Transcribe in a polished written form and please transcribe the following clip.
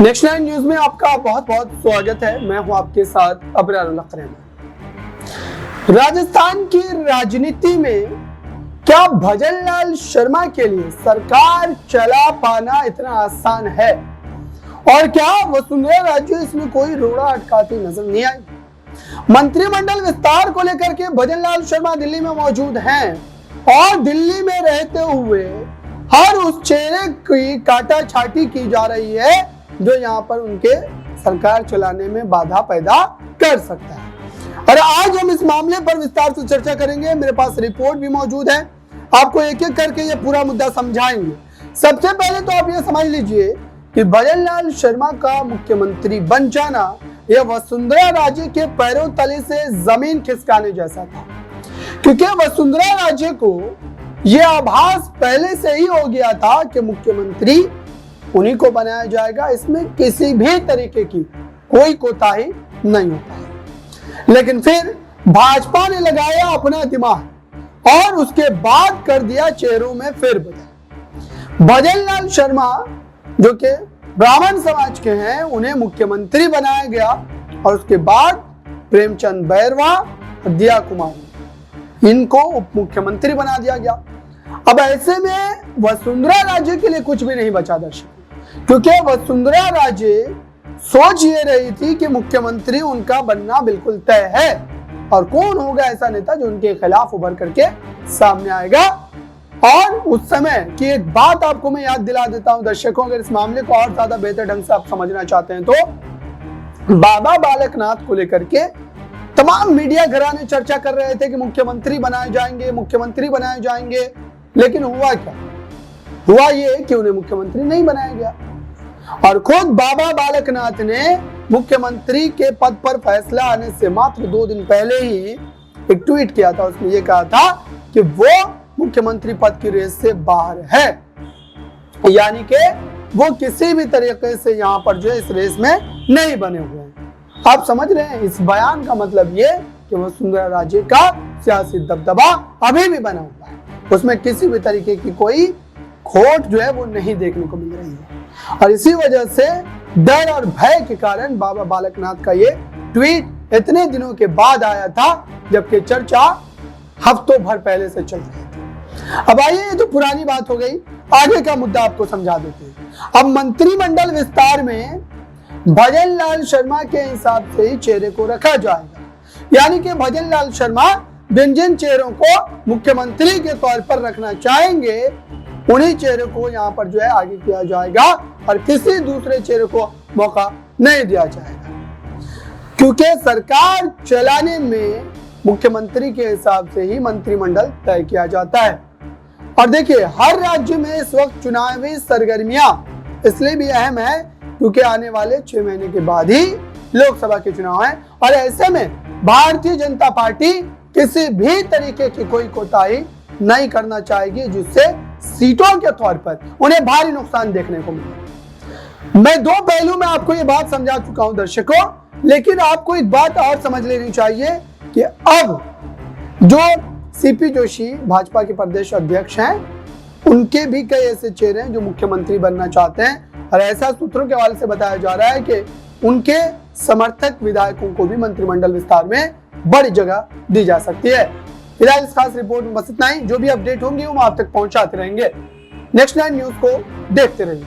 Next 9 news में आपका बहुत बहुत स्वागत है। मैं हूं आपके साथ अबरारुल रहमान। राजस्थान की राजनीति में क्या भजनलाल शर्मा के लिए सरकार चला पाना इतना आसान है और क्या वसुंधरा राजे इसमें कोई रोड़ा अटकाती नजर नहीं आई? मंत्रिमंडल विस्तार को लेकर के भजनलाल शर्मा दिल्ली में मौजूद हैं और दिल्ली में रहते हुए हर उस चेहरे की काटा छाटी की जा रही है जो यहाँ पर उनके सरकार चलाने में बाधा पैदा कर सकता है। और आज हम इस मामले पर विस्तार से चर्चा करेंगे। मेरे पास रिपोर्ट भी मौजूद है, आपको एक एक करके ये पूरा मुद्दा समझाएंगे। सबसे पहले तो आप ये समझ लीजिए कि भजनलाल शर्मा का मुख्यमंत्री बन जाना यह वसुंधरा राजे के पैरों तले से जमीन खिसकाने जैसा था, क्योंकि वसुंधरा राजे को यह आभास पहले से ही हो गया था कि मुख्यमंत्री उन्हीं को बनाया जाएगा, इसमें किसी भी तरीके की कोई कोताही नहीं होता है। लेकिन फिर भाजपा ने लगाया अपना दिमाग और उसके बाद कर दिया चेहरों में फेरबदल। भजनलाल शर्मा जो कि ब्राह्मण समाज के हैं, उन्हें मुख्यमंत्री बनाया गया और उसके बाद प्रेमचंद बैरवा और दिया कुमारी इनको उप मुख्यमंत्री बना दिया गया। अब ऐसे में वसुंधरा राजे के लिए कुछ भी नहीं बचा दर्शक, क्योंकि वसुंधरा राजे सोच ये रही थी कि मुख्यमंत्री उनका बनना बिल्कुल तय है और कौन होगा ऐसा नेता जो उनके खिलाफ उभर करके सामने आएगा। और उस समय की एक बात आपको मैं याद दिला देता हूं दर्शकों, अगर इस मामले को और ज्यादा बेहतर ढंग से आप समझना चाहते हैं तो बाबा बालक नाथ को लेकर के तमाम मीडिया घराने चर्चा कर रहे थे कि मुख्यमंत्री बनाए जाएंगे, मुख्यमंत्री बनाए जाएंगे। लेकिन हुआ क्या? हुआ ये कि उन्हें मुख्यमंत्री नहीं बनाया गया और खुद बाबा बालक नाथ ने मुख्यमंत्री के पद पर फैसला आने से मात्र 2 दिन पहले ही एक ट्वीट किया था। उसमें यह कहा था कि वो मुख्यमंत्री पद की रेस से बाहर है, यानी कि वो किसी भी तरीके से यहाँ पर जो है इस रेस में नहीं बने हुए हैं। आप समझ रहे हैं इस बयान का मतलब ये कि वसुंधरा राजे का सियासी दबदबा अभी भी बना हुआ है, उसमें किसी भी तरीके की कोई खोट जो है वो नहीं देखने को मिल रही है। और इसी वजह से डर और भय के कारण बाबा बालकनाथ का ये ट्वीट इतने दिनों के बाद आया था, जबकि चर्चा हफ्तों भर पहले से चल रही थी। अब आइए, ये तो पुरानी बात हो गई, आगे का मुद्दा आपको समझा देते हैं। अब मंत्रिमंडल विस्तार में भजनलाल शर्मा के हिसाब से ही चेहरे को रखा जाएगा, यानी कि भजनलाल शर्मा जिन चेहरों को मुख्यमंत्री के तौर पर रखना चाहेंगे उन्हीं चेहरे को यहाँ पर जो है आगे किया जाएगा और किसी दूसरे चेहरे को मौका नहीं दिया जाएगा, क्योंकि सरकार चलाने में मुख्यमंत्री के हिसाब से ही मंत्रिमंडल तय किया जाता है। और देखिए, हर राज्य में इस वक्त चुनावी सरगर्मियां इसलिए भी अहम है क्योंकि आने वाले 6 महीने के बाद ही लोकसभा के चुनाव है और ऐसे में भारतीय जनता पार्टी किसी भी तरीके की कोई कोताही नहीं करना चाहेगी जिससे सीटों के तौर पर उन्हें भारी नुकसान देखने को मिले। मैं 2 पहलू में आपको ये बात समझा चुका हूं दर्शकों, लेकिन आपको एक बात और समझ लेनी चाहिए कि अब जो सीपी जोशी भाजपा के प्रदेश अध्यक्ष हैं, उनके भी कई ऐसे चेहरे हैं जो मुख्यमंत्री बनना चाहते हैं और ऐसा सूत्रों के हवाले से बताया जा रहा है कि उनके समर्थक विधायकों को भी मंत्रिमंडल विस्तार में बड़ी जगह दी जा सकती है। फिलहाल इस खास रिपोर्ट में बस इतना ही। जो भी अपडेट होंगे वो हम आप तक पहुंचाते रहेंगे। नेक्स्ट 9 न्यूज को देखते रहिए।